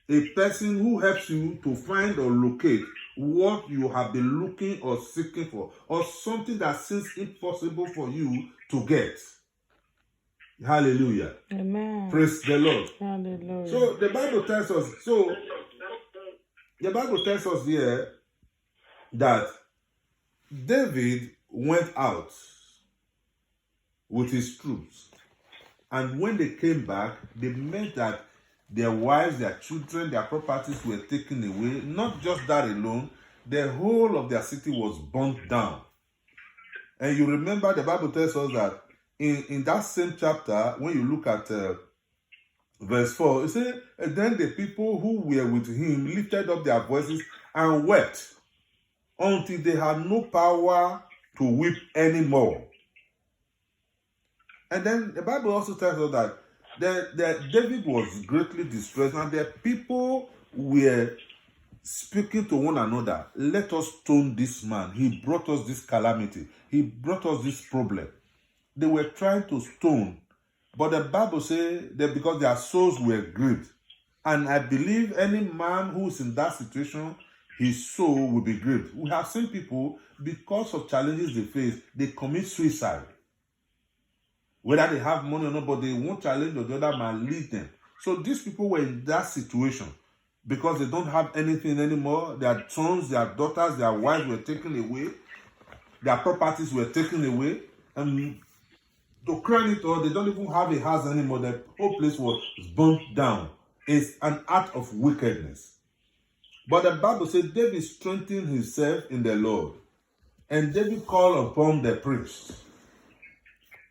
a person who helps you to find or locate what you have been looking or seeking for, or something that seems impossible for you to get. Hallelujah. Amen. Praise the Lord. Hallelujah. So the Bible tells us here that David went out with his troops, and when they came back, they met that their wives, their children, their properties were taken away. Not just that alone, the whole of their city was burnt down. And you remember the Bible tells us that in that same chapter, when you look at verse 4, it says, then the people who were with him lifted up their voices and wept until they had no power to weep anymore. And then the Bible also tells us that David was greatly distressed, and the people were speaking to one another. Let us stone this man. He brought us this calamity. He brought us this problem. They were trying to stone, but the Bible says that because their souls were grieved. And I believe any man who is in that situation, his soul will be grieved. We have seen people, because of challenges they face, they commit suicide. Whether they have money or not, but they won't challenge or the other man lead them. So these people were in that situation because they don't have anything anymore. Their sons, their daughters, their wives were taken away. Their properties were taken away. And to crown it all, they don't even have a house anymore. The whole place was burnt down. It's an act of wickedness. But the Bible says David strengthened himself in the Lord. And David called upon the priest.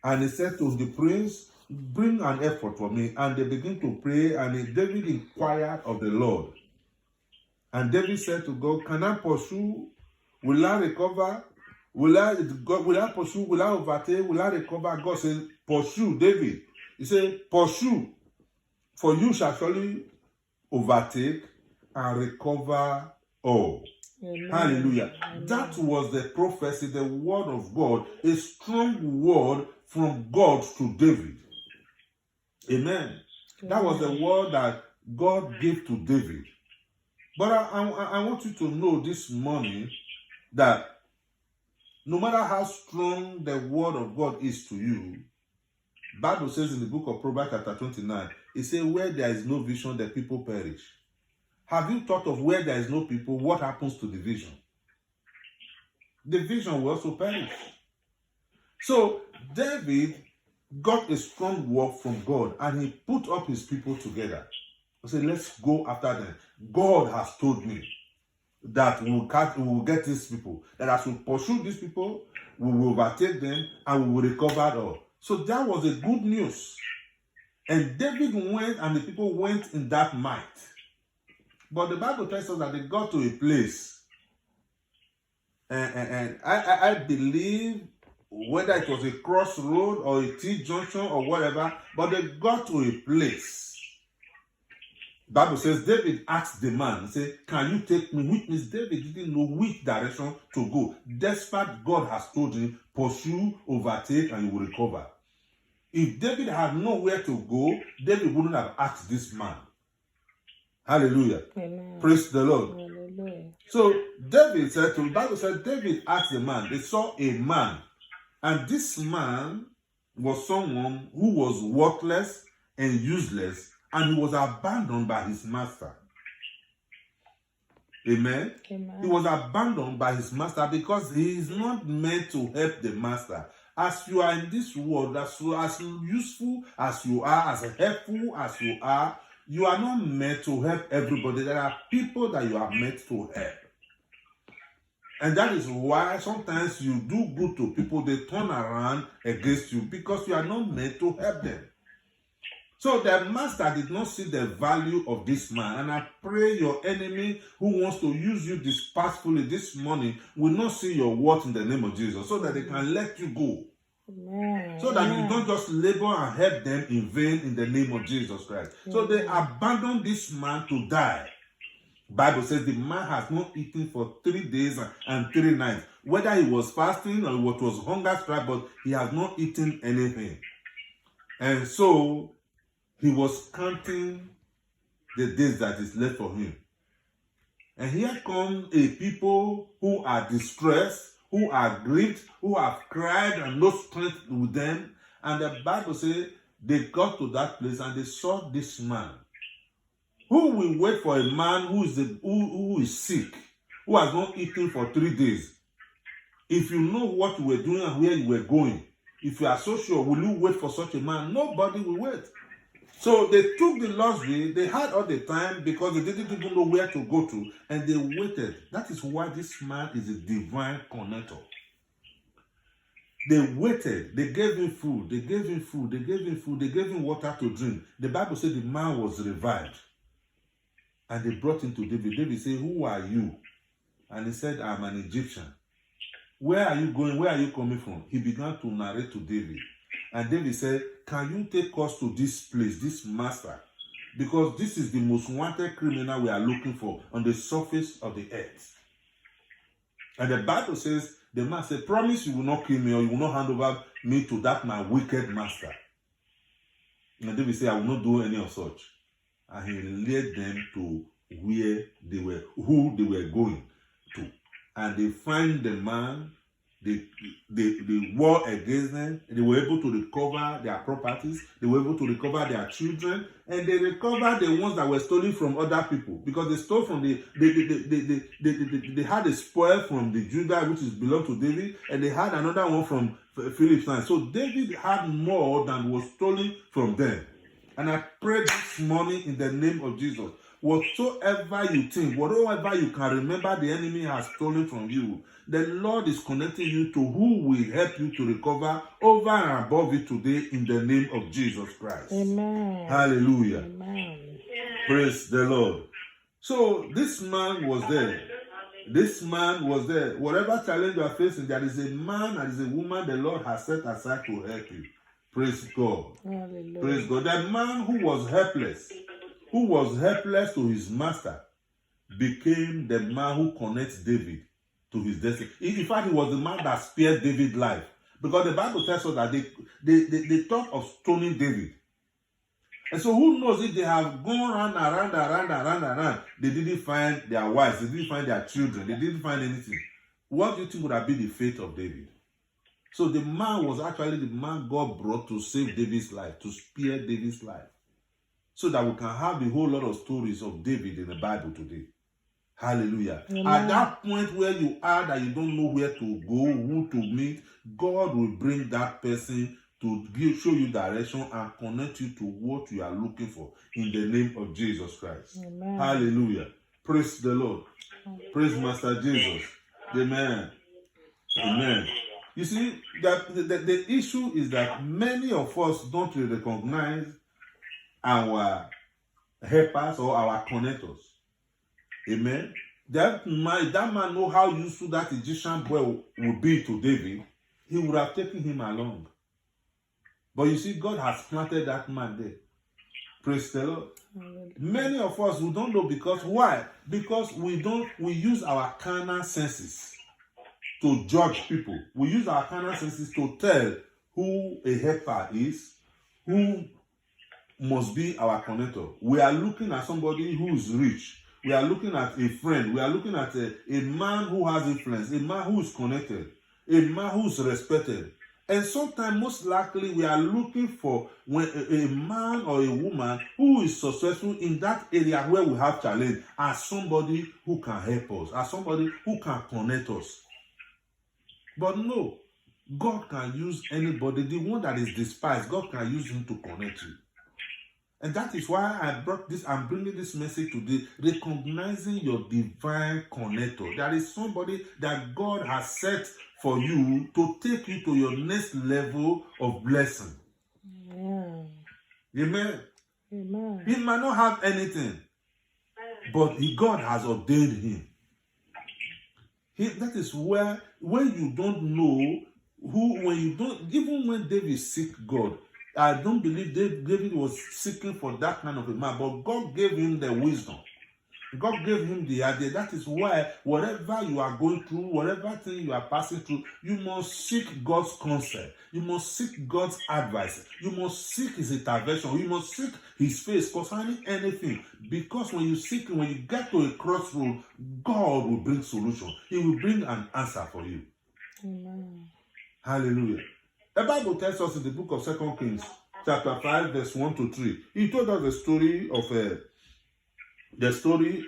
And he said to the prince, bring an effort for me. And they begin to pray. And David inquired of the Lord. And David said to God, can I pursue? Will I recover? Will I pursue? Will I overtake? Will I recover? God said, pursue, David. He said, pursue, for you shall surely overtake and recover all. Amen. Hallelujah. Amen. That was the prophecy, the word of God, a strong word from God to David. Amen. That was the word that God gave to David. But I want you to know this morning that no matter how strong the word of God is to you, Bible says in the book of Proverbs chapter 29, it says, where there is no vision, the people perish. Have you thought of where there is no people, what happens to the vision? The vision will also perish. So David got a strong word from God and he put up his people together. He said, let's go after them. God has told me that we will get these people, that as we pursue these people, we will overtake them and we will recover all. So that was a good news. And David went and the people went in that might. But the Bible tells us that they got to a place. And I believe whether it was a crossroad or a T-junction or whatever, but they got to a place. Bible says David asked the man, he said, can you take me? Which means David didn't know which direction to go. Despite God has told him, pursue, overtake, and you will recover. If David had nowhere to go, David wouldn't have asked this man. Hallelujah. Amen. Praise the Lord. Hallelujah. So David said to the Bible said David asked the man. They saw a man. And this man was someone who was worthless and useless, and he was abandoned by his master. Amen? Amen. He was abandoned by his master because he is not meant to help the master. As you are in this world, as useful as you are, as helpful as you are not meant to help everybody. There are people that you are meant to help. And that is why sometimes you do good to people, they turn around against you because you are not meant to help them. So the master did not see the value of this man. And I pray your enemy who wants to use you despitefully this morning will not see your worth in the name of Jesus, so that they can let you go. Amen. So that you don't just labor and help them in vain in the name of Jesus Christ. Amen. So they abandoned this man to die. Bible says the man has not eaten for 3 days and 3 nights. Whether he was fasting or what was hunger strike, but he has not eaten anything. And so he was counting the days that is left for him. And here come a people who are distressed, who are grieved, who have cried and no strength with them. And the Bible says they got to that place and they saw this man. Who will wait for a man who is sick, who has not eaten for 3 days? If you know what you were doing and where you were going, if you are so sure, will you wait for such a man? Nobody will wait. So they took the luxury, they had all the time because they didn't even know where to go to, and they waited. That is why this man is a divine connector. They waited, they gave him food, they gave him food, they gave him food, they gave him water to drink. The Bible said the man was revived. And they brought him to David. David said, "Who are you?" And he said, "I'm an Egyptian." "Where are you going? Where are you coming from?" He began to narrate to David. And David said, "Can you take us to this place, this master? Because this is the most wanted criminal we are looking for on the surface of the earth." And the Bible says, the man said, "Promise you will not kill me or you will not hand over me to that my wicked master." And David said, "I will not do any of such." And he led them to where they were, who they were going to. And they find the man, they war against them, and they were able to recover their properties, they were able to recover their children, and they recovered the ones that were stolen from other people. Because they stole from they had a spoil from the Judah, which is belonged to David, and they had another one from Philistine. So David had more than was stolen from them. And I pray this morning in the name of Jesus, whatsoever you think, whatever you can remember the enemy has stolen from you, the Lord is connecting you to who will help you to recover over and above it today in the name of Jesus Christ. Amen. Hallelujah. Amen. Praise the Lord. So this man was there. This man was there. Whatever challenge you are facing, there is a man and is a woman the Lord has set aside to help you. Praise God. Hallelujah. Praise God. That man who was helpless to his master, became the man who connects David to his destiny. In fact, he was the man that spared David's life. Because the Bible tells us that they thought of stoning David. And so who knows if they have gone around, they didn't find their wives, they didn't find their children, they didn't find anything. What do you think would have been the fate of David? So the man was actually the man God brought to save David's life, to spare David's life. So that we can have a whole lot of stories of David in the Bible today. Hallelujah. Amen. At that point where you are that you don't know where to go, who to meet, God will bring that person to show you direction and connect you to what you are looking for in the name of Jesus Christ. Amen. Hallelujah. Praise the Lord. Praise Master Jesus. Amen. Amen. You see, that the issue is that many of us don't recognize our helpers or our connectors. Amen. That man know how useful that Egyptian boy would be to David. He would have taken him along. But you see, God has planted that man there. Praise the Lord. Many of us who don't know because why? Because we use our carnal senses to judge people. We use our carnal senses to tell who a helper is, who must be our connector. We are looking at somebody who is rich. We are looking at a friend. We are looking at a man who has influence, a man who is connected, a man who is respected. And sometimes, most likely, we are looking for a man or a woman who is successful in that area where we have challenge, as somebody who can help us, as somebody who can connect us. But no, God can use anybody. The one that is despised, God can use him to connect you. And that is why I'm bringing this message today, recognizing your divine connector. There is somebody that God has set for you to take you to your next level of blessing. Amen. Amen. Amen. He might not have anything, but God has ordained him. That is where, when you don't know even when David seeked God, I don't believe David was seeking for that kind of a man, but God gave him the wisdom. God gave him the idea. That is why whatever you are going through, whatever thing you are passing through, you must seek God's counsel. You must seek God's advice. You must seek his intervention. You must seek his face concerning anything. Because when you seek him, when you get to a crossroad, God will bring solution. He will bring an answer for you. Amen. Hallelujah. The Bible tells us in the book of 2 Kings, chapter 5, verse 1 to 3. He told us the story of the story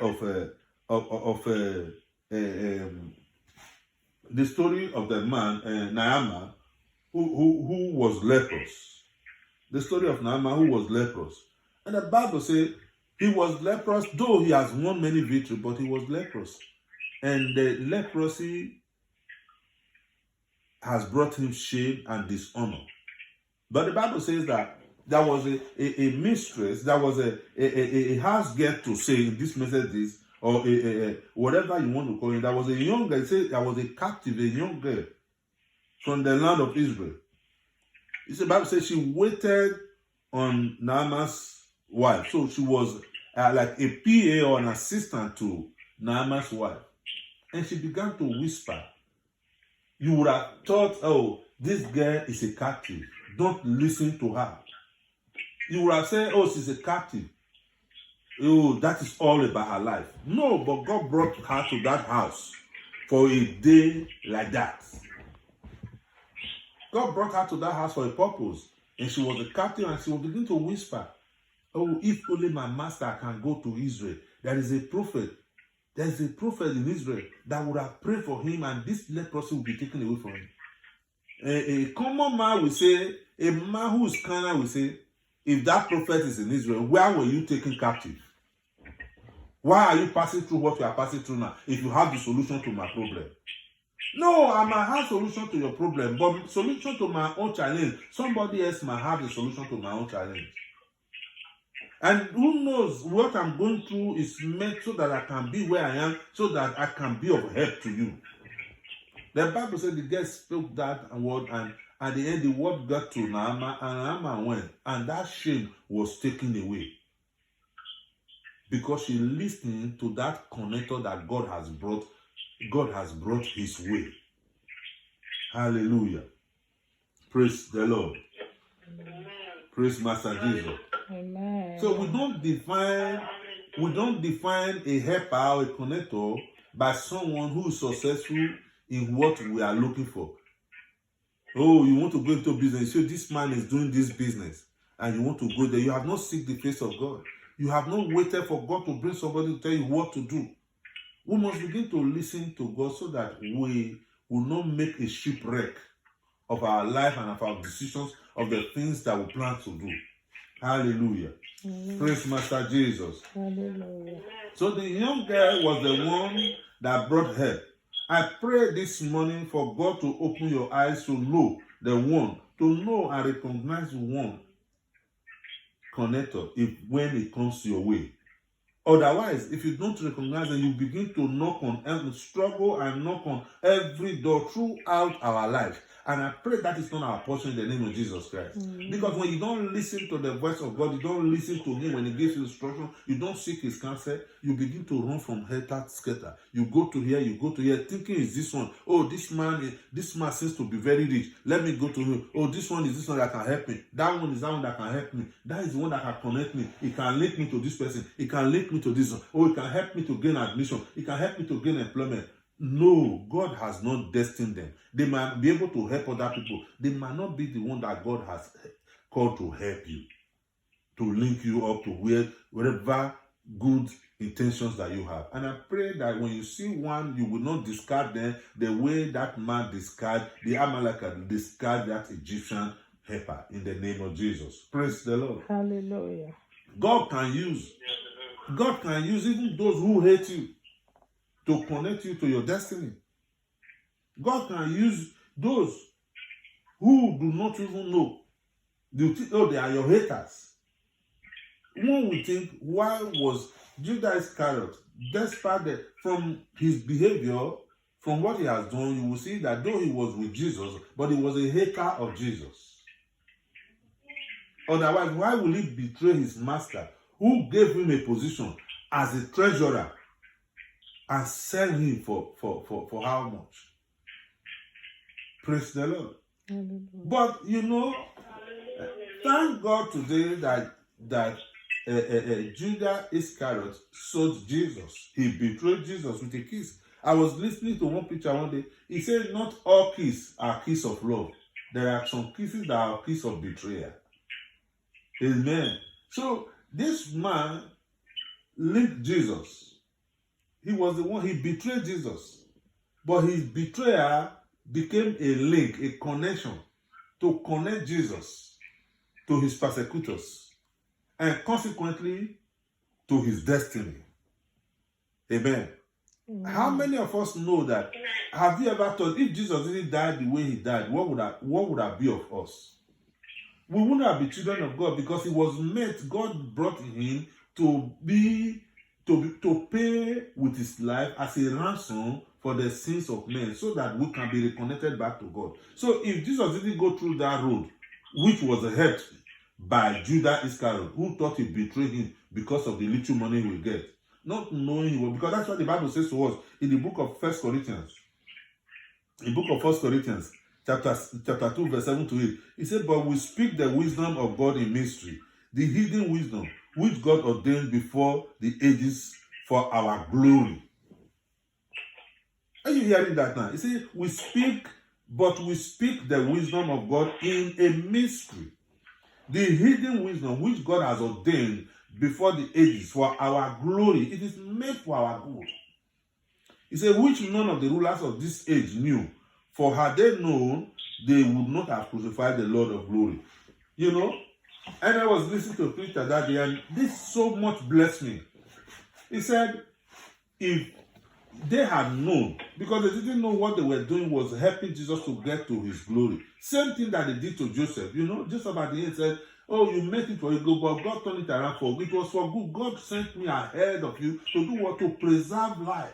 of the man Naaman who was leprous. The story of Naaman who was leprous. And the Bible says he was leprous, though he has won many victories, but he was leprous. And the leprosy has brought him shame and dishonor. But the Bible says that there was a mistress, there was a house girl to say in this message is, or whatever you want to call it. There was a young girl, say there was a captive, a young girl from the land of Israel. The Bible says she waited on Naaman's wife. So she was like a PA or an assistant to Naaman's wife. And she began to whisper. You would have thought, oh, this girl is a captive. Don't listen to her. You would have said, oh, she's a captive. Oh, that is all about her life. No, but God brought her to that house for a day like that. God brought her to that house for a purpose. And she was a captive and she was beginning to whisper, oh, if only my master can go to Israel. There is a prophet. There is a prophet in Israel that would have prayed for him and this leprosy will be taken away from him. A common man will say, a man who is carnal will say, if that prophet is in Israel, where were you taken captive? Why are you passing through what you are passing through now if you have the solution to my problem? No, I might have solution to your problem, but solution to my own challenge, somebody else might have the solution to my own challenge. And who knows what I'm going through is meant so that I can be where I am, so that I can be of help to you. The Bible said the girl spoke that word, and at the end the word got to Naaman, and Naaman went, and that shame was taken away. Because she listened to that connector that God has brought his way. Hallelujah. Praise the Lord. Amen. Praise Master Jesus. Amen. So we don't define a helper or a connector by someone who is successful in what we are looking for. Oh, you want to go into business. So this man is doing this business and you want to go there. You have not seek the face of God. You have not waited for God to bring somebody to tell you what to do. We must begin to listen to God so that we will not make a shipwreck of our life and of our decisions, of the things that we plan to do. Hallelujah. Amen. Praise Master Jesus. Hallelujah. So the young girl was the one that brought help. I pray this morning for God to open your eyes to know the one, to know and recognize one connector when it comes your way. Otherwise, if you don't recognize it, you begin to knock on every struggle and knock on every door throughout our life. And I pray that is not our portion in the name of Jesus Christ. Mm-hmm. Because when you don't listen to the voice of God, you don't listen to him when he gives you instruction, you don't seek his counsel, you begin to run from helter skelter. You go to here, thinking is this one. Oh, this man seems to be very rich. Let me go to him. Oh, this one is this one that can help me. That one is that one that can help me. That is the one that can connect me. It can link me to this person. It can link me to this one. Oh, it can help me to gain admission. It can help me to gain employment. No, God has not destined them. They might be able to help other people. They might not be the one that God has called to help you, to link you up to wherever good intentions that you have. And I pray that when you see one, you will not discard them the way that man discarded the Amalekite, discard that Egyptian helper in the name of Jesus. Praise the Lord. Hallelujah. God can use even those who hate you to connect you to your destiny. God can use those who do not even know. They are your haters. One would think, why was Judas Iscariot, despite from his behavior, from what he has done, you will see that though he was with Jesus, but he was a hater of Jesus. Otherwise, why will he betray his master, who gave him a position as a treasurer and sell him for how much? Praise the Lord. Hallelujah. But thank God today that Judas Iscariot sold Jesus. He betrayed Jesus with a kiss. I was listening to one preacher one day. He said, not all kisses are kisses of love. There are some kisses that are kisses of betrayal. Amen. So this man linked Jesus. He was the one, he betrayed Jesus. But his betrayal became a link, a connection to connect Jesus to his persecutors and consequently to his destiny. Amen. How many of us know that? Have you ever thought, if Jesus didn't die the way he died, what would that be of us? We wouldn't have been children of God, because he was meant, God brought him to pay with his life as a ransom for the sins of men, so that we can be reconnected back to God. So if Jesus didn't go through that road, which was helped by Judas Iscariot, who thought he betrayed him because of the little money he will get, not knowing he was, because that's what the Bible says to us in the book of 1 Corinthians. In the book of 1 Corinthians, chapter 2, verse 7 to 8, he said, but we speak the wisdom of God in mystery, the hidden wisdom, which God ordained before the ages for our glory. Are you hearing that now? He said, we speak the wisdom of God in a mystery, the hidden wisdom which God has ordained before the ages for our glory. It is made for our good. He said, which none of the rulers of this age knew, for had they known, they would not have crucified the Lord of glory. And I was listening to a preacher that day, and this so much blessed me. He said, if they had known, because they didn't know what they were doing was helping Jesus to get to his glory. Same thing that they did to Joseph. Joseph at the end said, oh, you make it for you good, but God turned it around for good. It was for good. God sent me ahead of you to do what? To preserve life.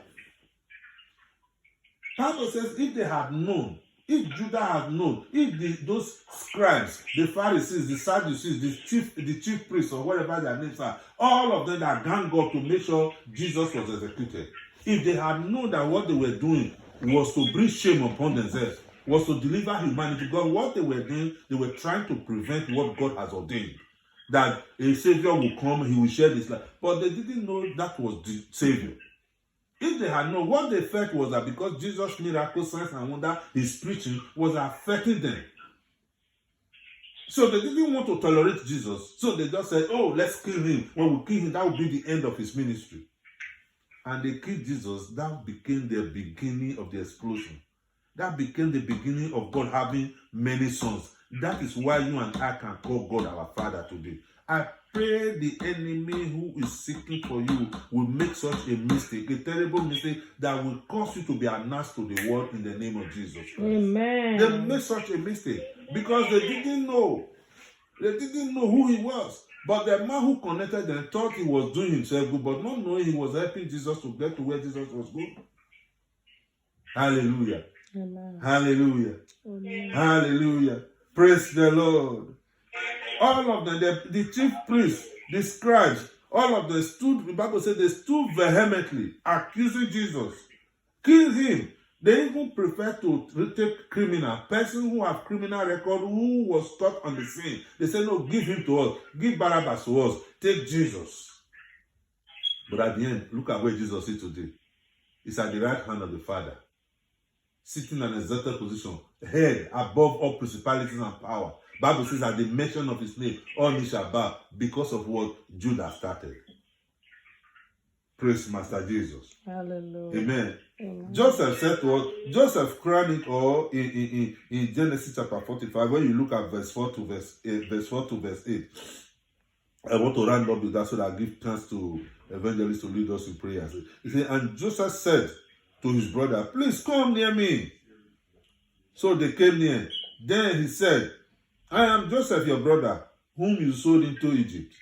Bible says, if they had known, if Judah had known, if those scribes, the Pharisees, the Sadducees, the chief priests, or whatever their names are, all of them that ganged up to make sure Jesus was executed, if they had known that what they were doing was to bring shame upon themselves, was to deliver humanity, God, what they were doing, they were trying to prevent what God has ordained. That a Savior will come, he will share his life. But they didn't know that was the Savior. If they had known, what they felt was that because Jesus' miracles, signs and wonder, his preaching was affecting them. So they didn't want to tolerate Jesus. So they just said, oh, let's kill him. When we kill him, that will be the end of his ministry. And they killed Jesus. That became the beginning of the explosion. That became the beginning of God having many sons. That is why you and I can call God our Father today. I pray the enemy who is seeking for you will make such a mistake, a terrible mistake that will cause you to be announced to the world in the name of Jesus Christ. Amen. They made such a mistake because they didn't know. They didn't know who he was. But the man who connected them thought he was doing himself good, but not knowing he was helping Jesus to get to where Jesus was going. Hallelujah. Amen. Hallelujah. Amen. Hallelujah. Praise the Lord. All of them, the chief priests, the scribes, all of them stood, the Bible said they stood vehemently accusing Jesus. Kill him. They even prefer to take criminal, person who have criminal record, who was caught on the scene. They said, no, give him to us. Give Barabbas to us. Take Jesus. But at the end, look at where Jesus is today. He's at the right hand of the Father, sitting in an exalted position, head above all principalities and power. Bible says at the mention of his name, all knee shall bow because of what Judah started. Praise Master Jesus. Hallelujah. Amen. Amen. Joseph said to us, Joseph cried it all in Genesis chapter 45, when you look at verse 4 to verse 8. I want to round up with that so that I give chance to evangelists to lead us in prayers. He said, and Joseph said to his brother, please come near me. So they came near. Then he said, I am Joseph, your brother, whom you sold into Egypt.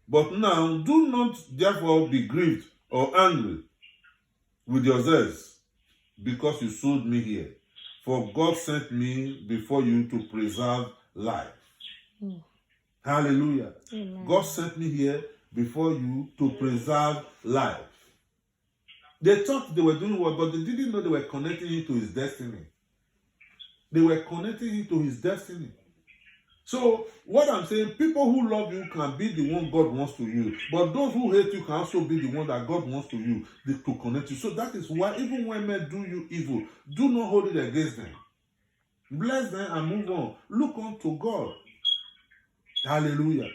But now do not therefore be grieved or angry with yourselves because you sold me here. For God sent me before you to preserve life. Hallelujah. Amen. God sent me here before you to preserve life. They thought they were doing well, but they didn't know they were connecting him to his destiny. They were connecting him to his destiny. So, what I'm saying, people who love you can be the one God wants to use. But those who hate you can also be the one that God wants to use to connect you. So that is why even when men do you evil, do not hold it against them. Bless them and move on. Look unto God. Hallelujah.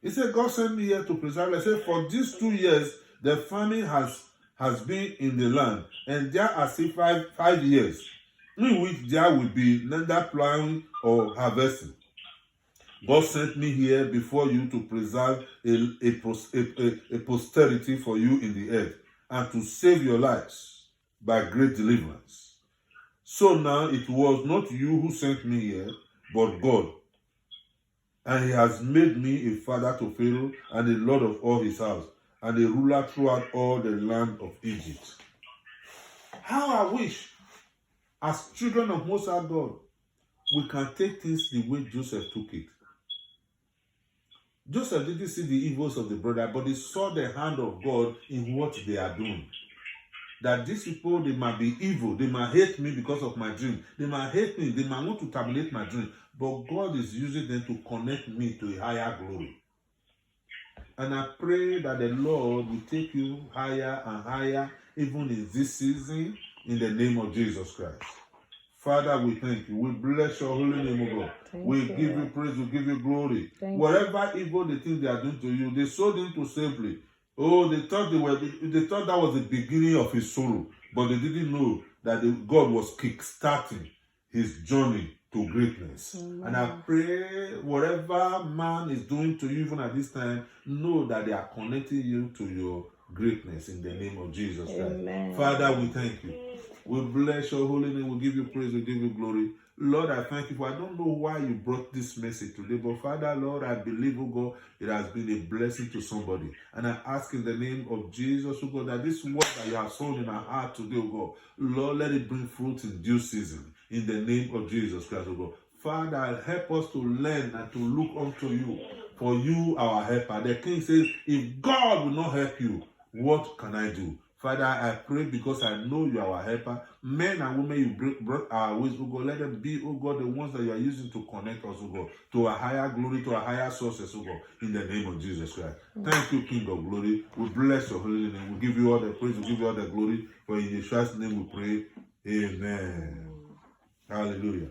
He said, God sent me here to preserve. I said, for these 2 years, the famine has been in the land. And there are still five years in which there will be neither plowing or harvesting. God sent me here before you to preserve a posterity for you in the earth and to save your lives by great deliverance. So now it was not you who sent me here, but God. And he has made me a father to Pharaoh and a lord of all his house and a ruler throughout all the land of Egypt. How I wish, as children of Most High God, we can take things the way Joseph took it. Joseph didn't see the evils of the brother, but he saw the hand of God in what they are doing. That these people, they might be evil, they might hate me because of my dream, they might hate me, they might want to terminate my dream, but God is using them to connect me to a higher glory. And I pray that the Lord will take you higher and higher, even in this season, in the name of Jesus Christ. Father, we thank you. We bless your holy name, O God. We give you praise, we give you glory. Whatever evil they think they are doing to you, they sold into slavery. Oh, they thought that was the beginning of his sorrow, but they didn't know that God was kickstarting his journey to greatness. Amen. And I pray whatever man is doing to you even at this time, know that they are connecting you to your greatness in the name of Jesus Christ. Amen. Father, we thank you. We bless your holy name. We give you praise. We give you glory. Lord, I thank you for, I don't know why you brought this message today, but Father, Lord, I believe, oh God, it has been a blessing to somebody. And I ask in the name of Jesus, oh God, that this word that you have sown in our heart today, oh God, Lord, let it bring fruit in due season. In the name of Jesus Christ, oh God. Father, help us to learn and to look unto you, for you our helper. The King says, if God will not help you, what can I do? Father, I pray because I know you are our helper. Men and women you brought our ways, oh God. Let them be, oh God, the ones that you are using to connect us, oh God, to a higher glory, to a higher sources, oh God, in the name of Jesus Christ. Thank you, King of glory. We bless your holy name. We give you all the praise. We give you all the glory. For in Yeshua's name we pray. Amen. Hallelujah.